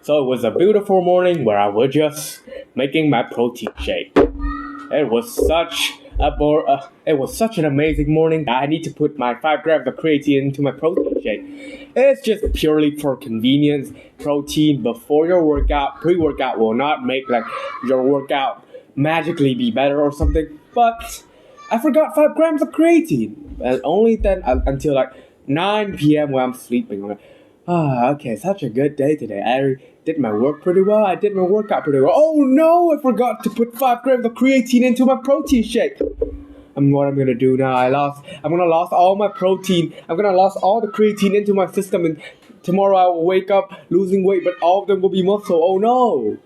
So it was a beautiful morning where I was just making my protein shake. It was such an amazing morning. I need to put my 5 grams of creatine into my protein shake. It's just purely for convenience. Protein before your workout, pre-workout will not make like your workout magically be better or something. But I forgot 5 grams of creatine, and only then until like 9 p.m. when I'm sleeping. I'm like, okay, such a good day today. I did my work pretty well. I did my workout pretty well. Oh no, I forgot to put 5 grams of creatine into my protein shake. And what I'm gonna do now? I'm gonna lose all my protein. I'm gonna lose all the creatine into my system, and tomorrow I will wake up losing weight, but all of them will be muscle. Oh no!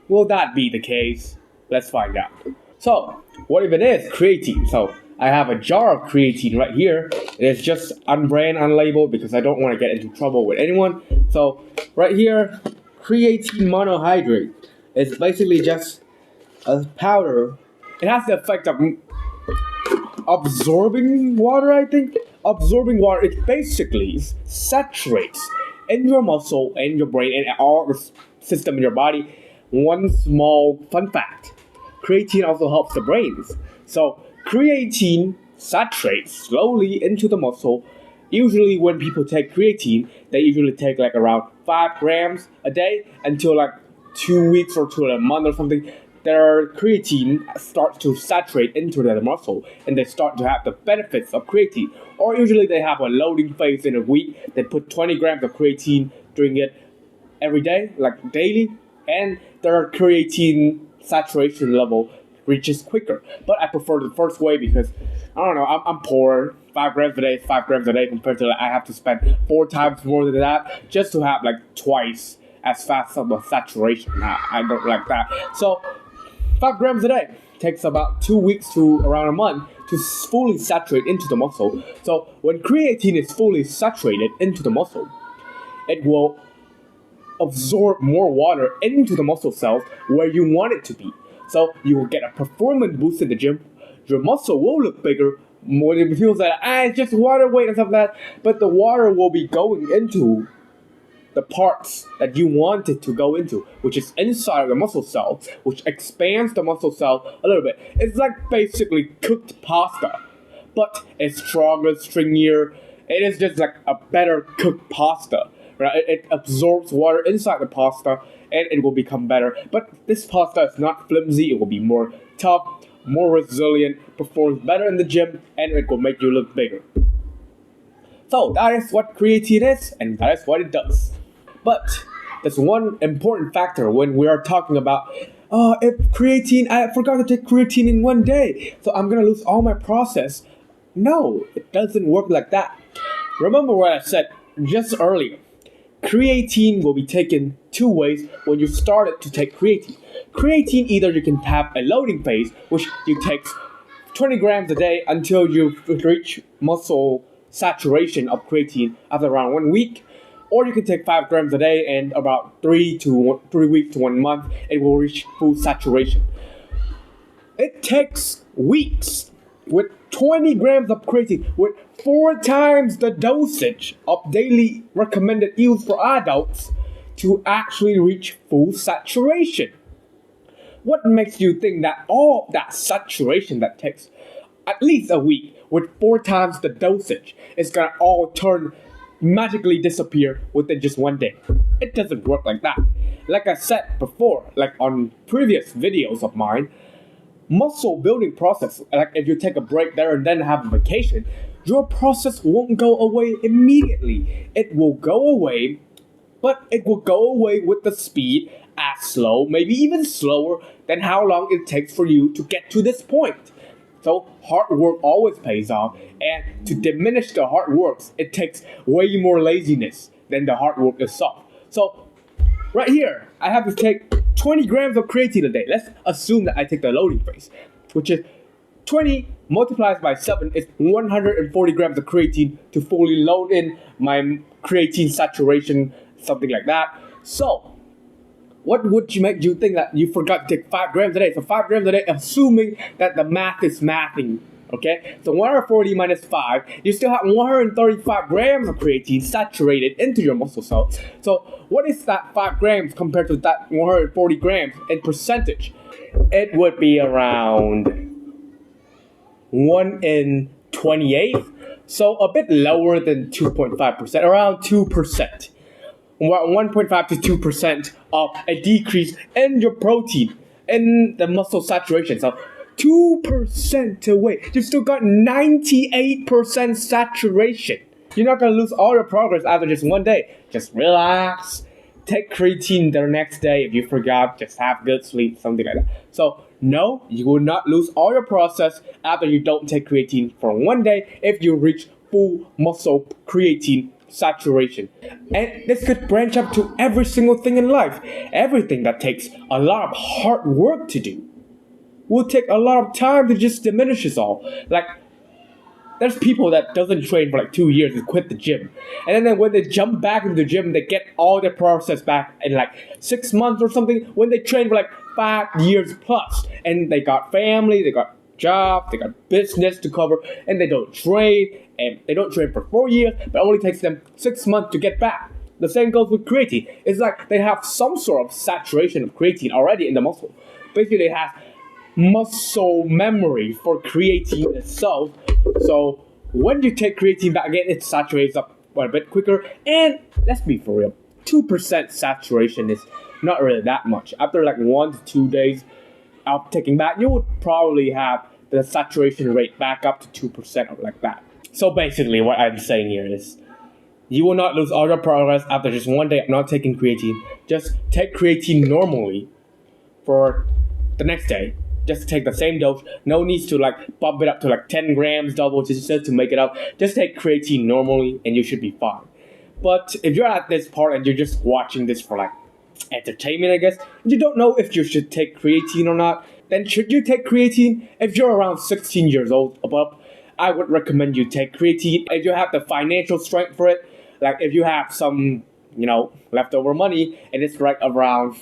Will that be the case? Let's find out. So, what even is creatine? So, I have a jar of creatine right here. It is just unbranded, unlabeled because I don't want to get into trouble with anyone. So, right here, creatine monohydrate. It's basically just a powder. It has the effect of absorbing water, I think. Absorbing water, it basically saturates in your muscle and your brain and all the system in your body. One small fun fact. Creatine also helps the brains. So, creatine saturates slowly into the muscle. Usually when people take creatine, they usually take like around 5 grams a day until like 2 weeks or to a month or something. Their creatine starts to saturate into their muscle and they start to have the benefits of creatine. Or usually they have a loading phase in a week. They put 20 grams of creatine during it every day, like daily, and their creatine saturation level reaches quicker. But I prefer the first way because I don't know, I'm poor. 5 grams a day is 5 grams a day compared to like, I have to spend 4 times more than that just to have like twice as fast of a saturation. I don't like that. So 5 grams a day takes about 2 weeks to around a month to fully saturate into the muscle. So when creatine is fully saturated into the muscle, it will absorb more water into the muscle cells where you want it to be. So you will get a performance boost in the gym. Your muscle will look bigger. More than feels like it's just water weight and stuff like that. But the water will be going into the parts that you want it to go into, which is inside of the muscle cell, which expands the muscle cell a little bit. It's like basically cooked pasta, but it's stronger, stringier. It is just like a better cooked pasta, right? It absorbs water inside the pasta, and it will become better. But this pasta is not flimsy. It will be more tough, more resilient, performs better in the gym, and it will make you look bigger. So that is what creatine is, and that is what it does. But there's one important factor when we are talking about, if creatine, I forgot to take creatine in one day, so I'm gonna lose all my process. No, it doesn't work like that. Remember what I said just earlier. Creatine will be taken 2 ways when you started to take creatine. Creatine, either you can have a loading phase, which you take 20 grams a day until you reach muscle saturation of creatine after around 1 week. Or you can take 5 grams a day and about 3 weeks to 1 month, it will reach full saturation. It takes weeks with 20 grams of creatine, with 4 times the dosage of daily recommended use for adults to actually reach full saturation. What makes you think that all that saturation that takes at least a week with 4 times the dosage is gonna all magically disappear within just 1 day? It doesn't work like that. Like I said before, like on previous videos of mine, muscle building process, like if you take a break there and then have a vacation, your process won't go away immediately. It will go away, but it will go away with the speed as slow, maybe even slower than how long it takes for you to get to this point. So hard work always pays off, and to diminish the hard work, it takes way more laziness than the hard work itself. So right here, I have to take 20 grams of creatine a day. Let's assume that I take the loading phase, which is 20 multiplied by 7 is 140 grams of creatine to fully load in my creatine saturation, something like that. So what would make you think that you forgot to take 5 grams a day? So 5 grams a day, assuming that the math is mathing Okay, so 140 minus 5, you still have 135 grams of creatine saturated into your muscle cells. So what is that 5 grams compared to that 140 grams in percentage? It would be around 1 in 28, so a bit lower than 2.5%, around 2%. 1.5 to 2% of a decrease in your protein in the muscle saturation. So 2% away. You've still got 98% saturation. You're not gonna lose all your progress after just one day. Just relax. Take creatine the next day. If you forgot, just have good sleep, something like that. So no, you will not lose all your process after you don't take creatine for one day if you reach full muscle creatine saturation. And this could branch up to every single thing in life. Everything that takes a lot of hard work to do will take a lot of time to just diminishes all. Like, there's people that doesn't train for like 2 years and quit the gym. And then when they jump back into the gym, they get all their process back in like 6 months or something when they train for like 5 years plus. And they got family, they got job, they got business to cover, and they don't train. And they don't train for 4 years, but it only takes them 6 months to get back. The same goes with creatine. It's like they have some sort of saturation of creatine already in the muscle. Basically, it has muscle memory for creatine itself. So when you take creatine back again, it saturates up quite a bit quicker. And let's be for real, 2% saturation is not really that much. After like 1 to 2 days of taking back, you would probably have the saturation rate back up to 2% or like that. So basically what I'm saying here is you will not lose all your progress after just one day of not taking creatine. Just take creatine normally for the next day. Just take the same dose. No need to like bump it up to like 10 grams double just to make it up. Just take creatine normally and you should be fine. But if you're at this part and you're just watching this for like entertainment, I guess, and you don't know if you should take creatine or not, then should you take creatine? If you're around 16 years old above, I would recommend you take creatine. If you have the financial strength for it, like if you have some, leftover money and it's right around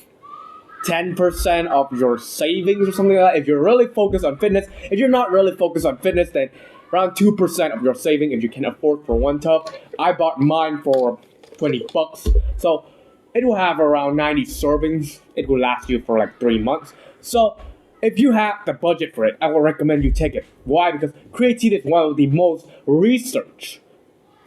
10% of your savings or something like that. If you're really focused on fitness, if you're not really focused on fitness, then around 2% of your saving if you can afford for one tub. I bought mine for $20. So it will have around 90 servings. It will last you for like 3 months. So if you have the budget for it, I would recommend you take it. Why? Because creatine is one of the most researched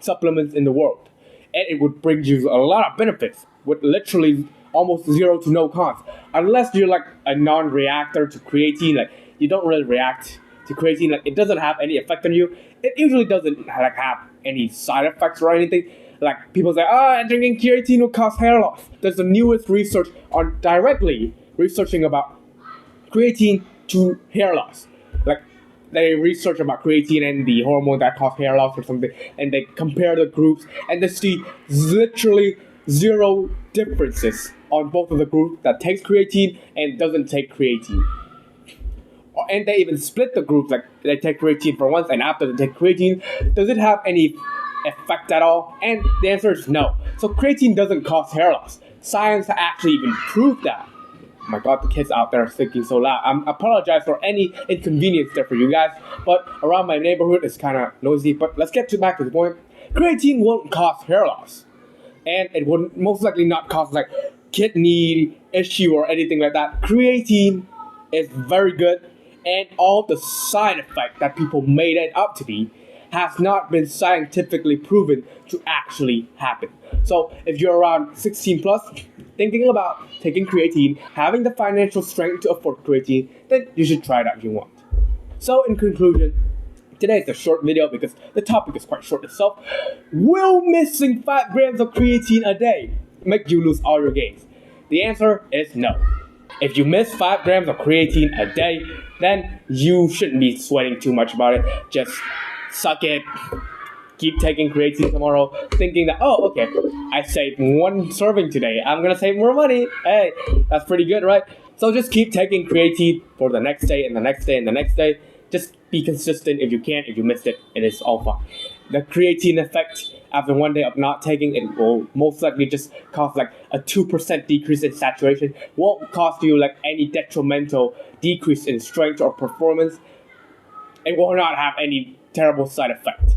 supplements in the world. And it would bring you a lot of benefits with literally almost zero to no cost. Unless you're like a non-reactor to creatine, like you don't really react to creatine, like it doesn't have any effect on you. It usually doesn't like have any side effects or anything. Like people say, drinking creatine will cause hair loss. There's the newest research on directly researching about creatine to hair loss. Like they research about creatine and the hormone that causes hair loss or something, and they compare the groups, and they see literally zero differences on both of the group that takes creatine and doesn't take creatine. And they even split the groups, like they take creatine for once and after they take creatine, does it have any effect at all? And the answer is no. So creatine doesn't cause hair loss. Science actually even proved that. Oh my god, the kids out there are thinking so loud. I apologize for any inconvenience there for you guys, but around my neighborhood it's kind of noisy. But let's get back to the point. Creatine won't cause hair loss. And it would most likely not cause like kidney issue or anything like that. Creatine is very good, and all the side effects that people made it up to be has not been scientifically proven to actually happen. So if you're around 16 plus, thinking about taking creatine, having the financial strength to afford creatine, then you should try it out if you want. So in conclusion, today is a short video because the topic is quite short itself. Will missing 5 grams of creatine a day make you lose all your gains? The answer is no. If you miss 5 grams of creatine a day, then you shouldn't be sweating too much about it. Just suck it. Keep taking creatine tomorrow, thinking that, oh, okay, I saved 1 serving today. I'm gonna save more money. Hey, that's pretty good, right? So just keep taking creatine for the next day and the next day and the next day. Just be consistent. If you can't, if you missed it, it is all fine. The creatine effect after 1 day of not taking it will most likely just cause like a 2% decrease in saturation. Won't cause you like any detrimental decrease in strength or performance. It will not have any terrible side effect.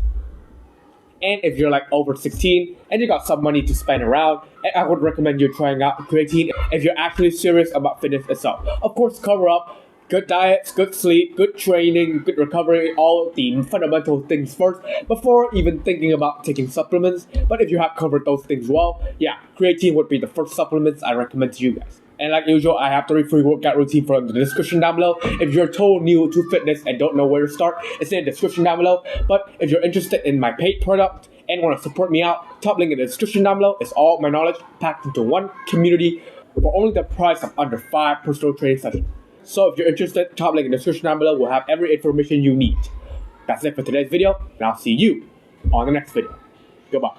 And if you're like over 16 and you got some money to spend around, I would recommend you trying out creatine if you're actually serious about fitness itself. Of course, cover up good diets, good sleep, good training, good recovery, all the fundamental things first before even thinking about taking supplements. But if you have covered those things well, yeah, creatine would be the first supplements I recommend to you guys. And like usual, I have 3 free workout routine from the description down below. If you're total new to fitness and don't know where to start, it's in the description down below. But if you're interested in my paid product and want to support me out, top link in the description down below is all my knowledge packed into one community for only the price of under 5 personal training sessions. So if you're interested, top link in the description down below will have every information you need. That's it for today's video, and I'll see you on the next video. Goodbye.